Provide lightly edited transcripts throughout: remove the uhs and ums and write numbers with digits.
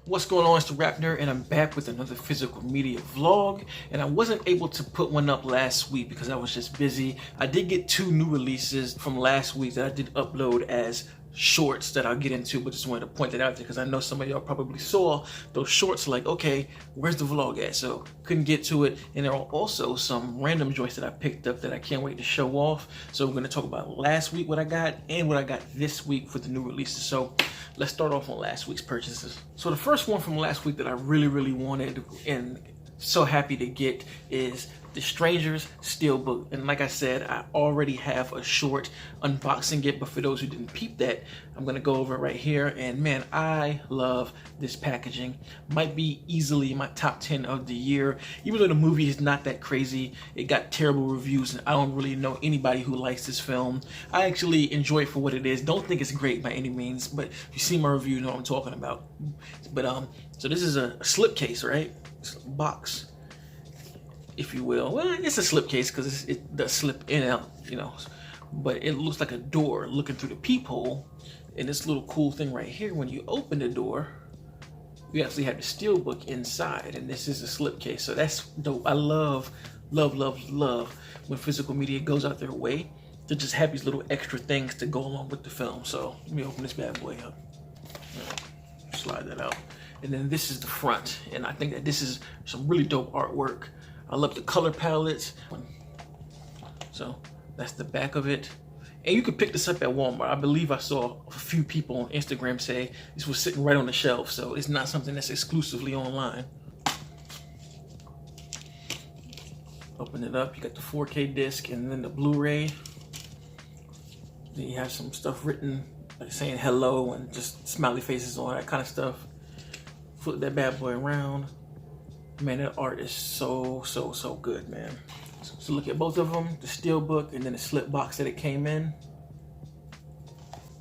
What's going on? It's the RapNerd, and I'm back with another physical media vlog. And I wasn't able to put one up last week because I was just busy. I did get 2 new releases from last week that I did upload as shorts that I'll get into, but just wanted to point that out there because I know some of y'all probably saw those shorts like, okay, where's the vlog at? So couldn't get to it. And there are also some random joints that I picked up that I can't wait to show off. So we're going to talk about last week what I got and what I got this week for the new releases. So let's start off on last week's purchases. So the first one from last week that I really wanted and so happy to get is The Stranger's Steelbook. And like I said, I already have a short unboxing it, but for those who didn't peep that, I'm gonna go over it right here. And man, I love this packaging. Might be easily my top 10 of the year. Even though the movie is not that crazy, it got terrible reviews and I don't really know anybody who likes this film. I actually enjoy it for what it is. Don't think it's great by any means, but if you see my review, you know what I'm talking about. But so this is a slipcase, right? It's a box, if you will. Well, it's a slipcase because it does slip in and out, you know. But it looks like a door looking through the peephole. And this little cool thing right here, when you open the door, you actually have the Steelbook inside, and this is a slipcase. So that's dope. I love when physical media goes out their way to just have these little extra things to go along with the film. So let me open this bad boy up. Slide that out. And then this is the front, and I think that this is some really dope artwork. I love the color palettes. So that's the back of it. And you can pick this up at Walmart. I believe I saw a few people on Instagram say this was sitting right on the shelf, so it's not something that's exclusively online. Open it up, you got the 4K disc and then the Blu-ray. Then you have some stuff written like saying hello and just smiley faces, all that kind of stuff. Flip that bad boy around. Man, that art is so good, man. So look at both of them, the Steelbook and then the slip box that it came in.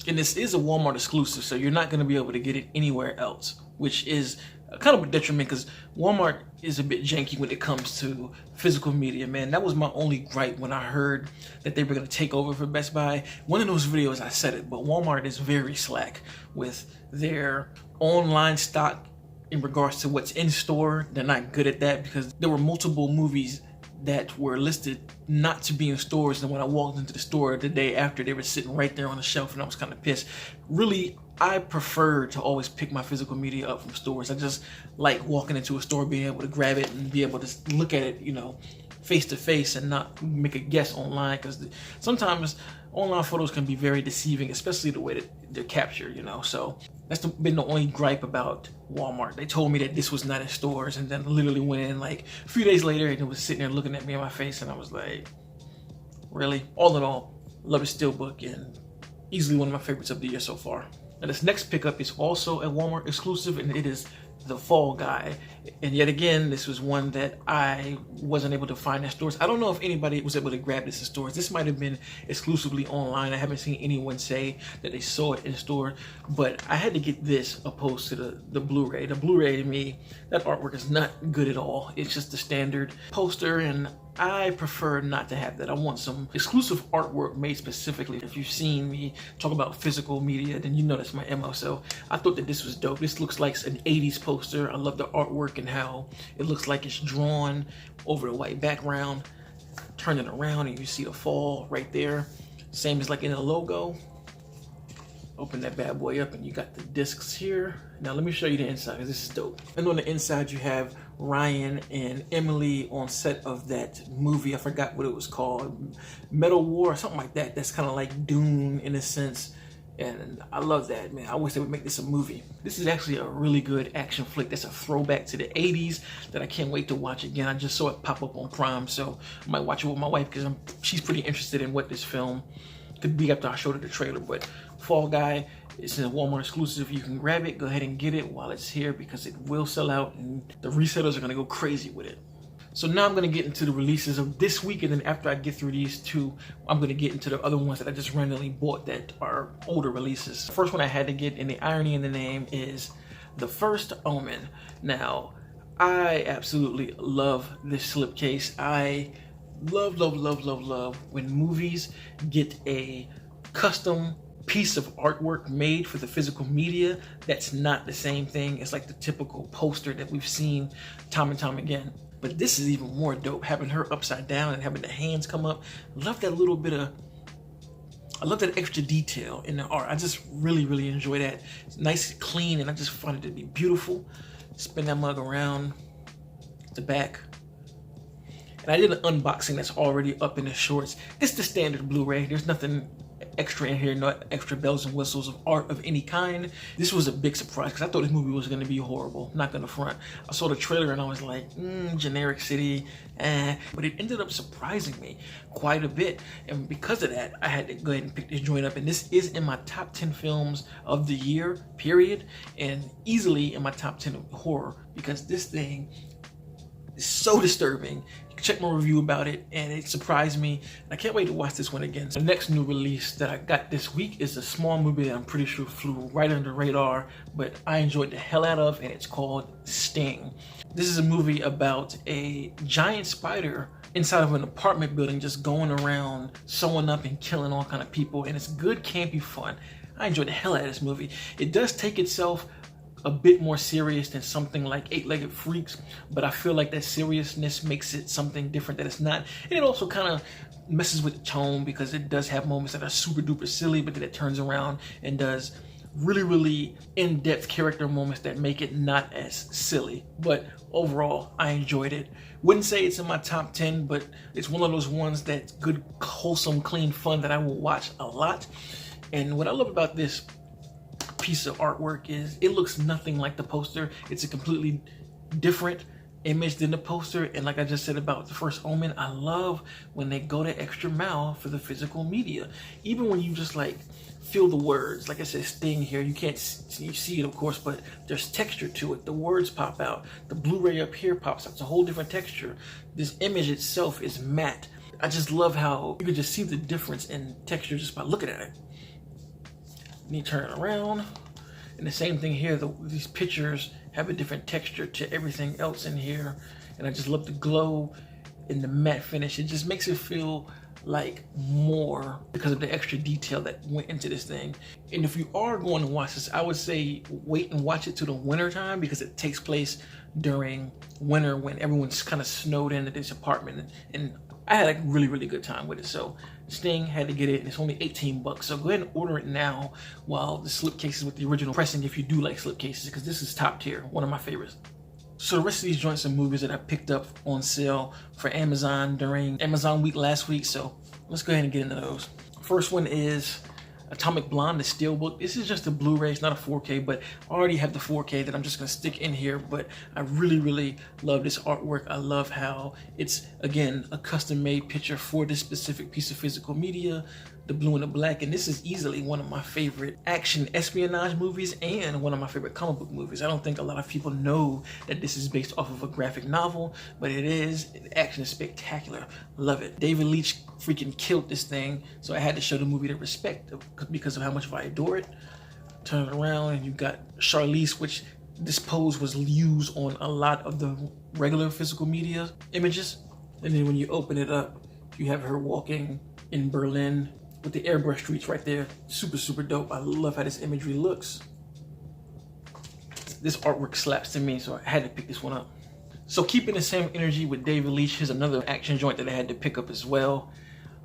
And this is a Walmart exclusive, so you're not gonna be able to get it anywhere else, which is kind of a detriment because Walmart is a bit janky when it comes to physical media, man. That was my only gripe when I heard that they were gonna take over for Best Buy. One of those videos I said it, but Walmart is very slack with their online stock in regards to what's in store. They're not good at that because there were multiple movies that were listed not to be in stores, and when I walked into the store the day after, they were sitting right there on the shelf, and I was kind of pissed. Really, I prefer to always pick my physical media up from stores. I just like walking into a store, being able to grab it and be able to look at it, you know, face to face and not make a guess online, because sometimes online photos can be very deceiving, especially the way that they're captured, you know. So that's been the only gripe about Walmart. They told me that this was not in stores, and then literally went in like a few days later and it was sitting there looking at me in my face, and I was like, really? All in all, love the Steelbook and easily one of my favorites of the year so far. Now this next pickup is also a Walmart exclusive, and it is The Fall Guy. And yet again, this was one that I wasn't able to find in stores. I don't know if anybody was able to grab this in stores. This might have been exclusively online. I haven't seen anyone say that they saw it in store, but I had to get this opposed to the Blu-ray. The Blu-ray, to me, that artwork is not good at all. It's just the standard poster, and I prefer not to have that. I want some exclusive artwork made specifically. If you've seen me talk about physical media, then you know that's my MO. So I thought that this was dope. This looks like an 80s poster. I love the artwork and how it looks like it's drawn over the white background. Turn it around and you see the fall right there. Same as like in the logo. Open that bad boy up and you got the discs here. Now let me show you the inside because this is dope. And on the inside you have Ryan and Emily on set of that movie. I forgot what it was called. Metal War or something like that. That's kind of like Dune in a sense. And I love that, man. I wish they would make this a movie. This is actually a really good action flick. That's a throwback to the 80s that I can't wait to watch again. I just saw it pop up on Prime, so I might watch it with my wife because she's pretty interested in what this film could be after I showed her the trailer. But Fall Guy is a Walmart exclusive. You can grab it, go ahead and get it while it's here because it will sell out and the resellers are gonna go crazy with it. So now I'm gonna get into the releases of this week, and then after I get through these 2, I'm gonna get into the other ones that I just randomly bought that are older releases. The first one I had to get, and the irony in the name is The First Omen. Now, I absolutely love this slipcase. I love when movies get a custom piece of artwork made for the physical media, that's not the same thing as like the typical poster that we've seen time and time again. But this is even more dope, having her upside down and having the hands come up. Love that little bit of, I love that extra detail in the art. I just really enjoy that. It's nice and clean, and I just find it to be beautiful. Spin that mug around the back. And I did an unboxing that's already up in the shorts. It's the standard Blu-ray. There's nothing extra in here, not extra bells and whistles of art of any kind. This was a big surprise because I thought this movie was going to be horrible, not going to front. I saw the trailer and I was like, generic city, but it ended up surprising me quite a bit. And because of that, I had to go ahead and pick this joint up. And this is in my top 10 films of the year, period, and easily in my top 10 of horror, because this thing is so disturbing. You can check my review about it, and it surprised me. I can't wait to watch this one again. The next new release that I got this week is a small movie that I'm pretty sure flew right under the radar, but I enjoyed the hell out of, and it's called Sting. This is a movie about a giant spider inside of an apartment building just going around sewing up and killing all kind of people, and it's good, campy fun. I enjoyed the hell out of this movie. It does take itself a bit more serious than something like Eight-Legged Freaks, but I feel like that seriousness makes it something different that it's not. And it also kind of messes with the tone because it does have moments that are super duper silly, but then it turns around and does really in-depth character moments that make it not as silly. But overall, I enjoyed it. Wouldn't say it's in my top 10, but it's one of those ones that's good, wholesome, clean fun that I will watch a lot. And what I love about this piece of artwork is it looks nothing like the poster. It's a completely different image than the poster. And like I just said about the first Omen, I love when they go the extra mile for the physical media. Even when you just like feel the words, like I said, Sting here, you can't see it of course, but there's texture to it. The words pop out. The Blu-ray up here pops out. It's a whole different texture. This image itself is matte. I just love how you can just see the difference in texture just by looking at it. And you turn it around, and the same thing here. These pictures have a different texture to everything else in here, and I just love the glow and the matte finish. It just makes it feel like more because of the extra detail that went into this thing. And if you are going to watch this, I would say wait and watch it to the winter time, because it takes place during winter when everyone's kind of snowed into this apartment, and I had a really good time with it. So Sting, had to get it, and it's only 18 bucks. So go ahead and order it now while the slipcases with the original pressing, if you do like slipcases, because this is top tier, one of my favorites. So the rest of these joints and movies that I picked up on sale for Amazon during Amazon week last week. So let's go ahead and get into those. First one is Atomic Blonde, the Steelbook. This is just a Blu-ray, it's not a 4K, but I already have the 4K that I'm just gonna stick in here. But I really love this artwork. I love how it's, again, a custom-made picture for this specific piece of physical media, the blue and the black. And this is easily one of my favorite action espionage movies and one of my favorite comic book movies. I don't think a lot of people know that this is based off of a graphic novel, but it is. The action is spectacular. Love it. David Leitch freaking killed this thing, so I had to show the movie the respect because of how much I adore it. Turn it around and you got Charlize, which this pose was used on a lot of the regular physical media images. And then when you open it up, you have her walking in Berlin with the airbrush streets right there. Super dope. I love how this imagery looks. This artwork slaps to me, so I had to pick this one up. So keeping the same energy with David Leitch, here's another action joint that I had to pick up as well.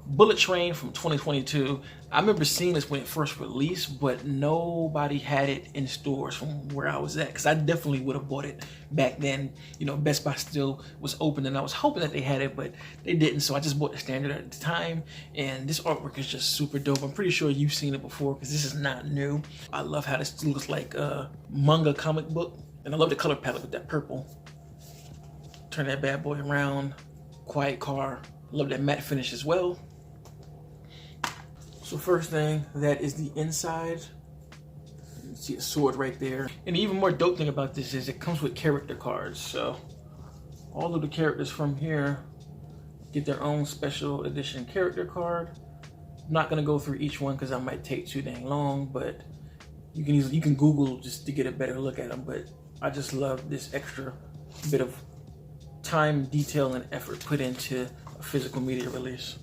Bullet Train from 2022. I remember seeing this when it first released, but nobody had it in stores from where I was at, because I definitely would have bought it back then. You know, Best Buy still was open, and I was hoping that they had it, but they didn't, so I just bought the standard at the time. And this artwork is just super dope. I'm pretty sure you've seen it before, because this is not new. I love how this looks like a manga comic book, and I love the color palette with that purple. Turn that bad boy around. Quiet car. Love that matte finish as well. So first thing, that is the inside. You see a sword right there. And the even more dope thing about this is it comes with character cards. So all of the characters from here get their own special edition character card. I'm not gonna go through each one because I might take too dang long, but you can Google just to get a better look at them. But I just love this extra bit of time, detail, and effort put into a physical media release.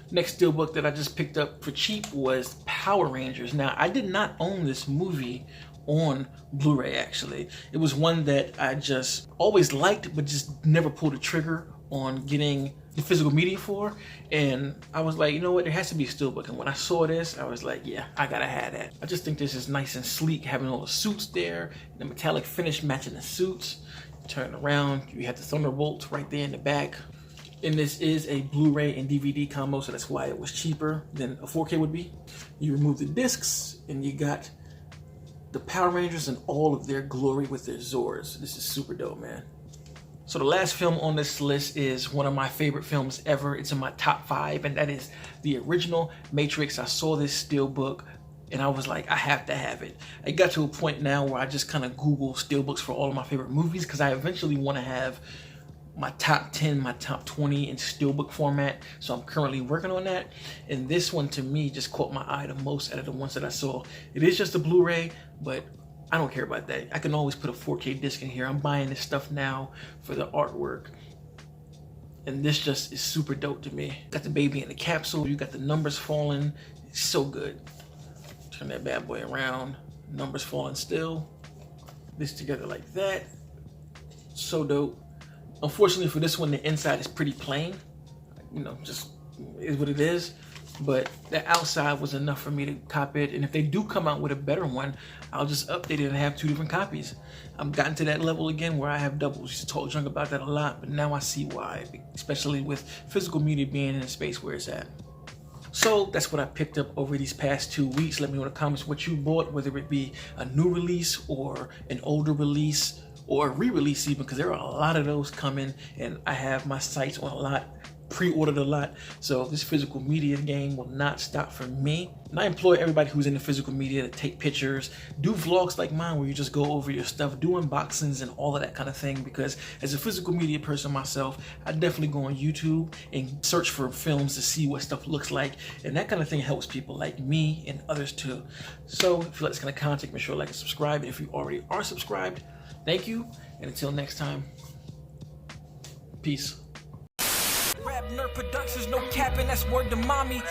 Next Steelbook that I just picked up for cheap was Power Rangers. Now, I did not own this movie on Blu-ray, actually. It was one that I just always liked, but just never pulled the trigger on getting the physical media for. And I was like, you know what, there has to be a Steelbook. And when I saw this, I was like, yeah, I gotta have that. I just think this is nice and sleek, having all the suits there, the metallic finish matching the suits. Turn around, you have the Thunderbolt right there in the back. And this is a Blu-ray and DVD combo, so that's why it was cheaper than a 4K would be. You remove the discs, and you got the Power Rangers in all of their glory with their Zords. This is super dope, man. So the last film on this list is one of my favorite films ever. It's in my top 5, and that is the original Matrix. I saw this Steelbook, and I was like, I have to have it. It got to a point now where I just kind of Google Steelbooks for all of my favorite movies, because I eventually want to have my top 10, my top 20 in Steelbook format. So I'm currently working on that. And this one to me just caught my eye the most out of the ones that I saw. It is just a Blu-ray, but I don't care about that. I can always put a 4K disc in here. I'm buying this stuff now for the artwork. And this just is super dope to me. Got the baby in the capsule. You got the numbers falling. It's so good. Turn that bad boy around. Numbers falling still. This together like that. So dope. Unfortunately for this one, the inside is pretty plain. You know, just is what it is. But the outside was enough for me to cop it. And if they do come out with a better one, I'll just update it and have 2 different copies. I've gotten to that level again where I have doubles. I used to talk junk about that a lot, but now I see why, especially with physical media being in a space where it's at. So that's what I picked up over these past 2 weeks. Let me know in the comments what you bought, whether it be a new release or an older release or a re-release even, because there are a lot of those coming, and I have my sights on a lot, pre-ordered a lot. So this physical media game will not stop for me. And I implore everybody who's into physical media to take pictures, do vlogs like mine where you just go over your stuff, do unboxings and all of that kind of thing, because as a physical media person myself, I definitely go on YouTube and search for films to see what stuff looks like, and that kind of thing helps people like me and others too. So if you like this kind of content, make sure to like and subscribe. And if you already are subscribed, thank you, and until next time, peace. RapNerd Productions, no capping, that's word to mommy.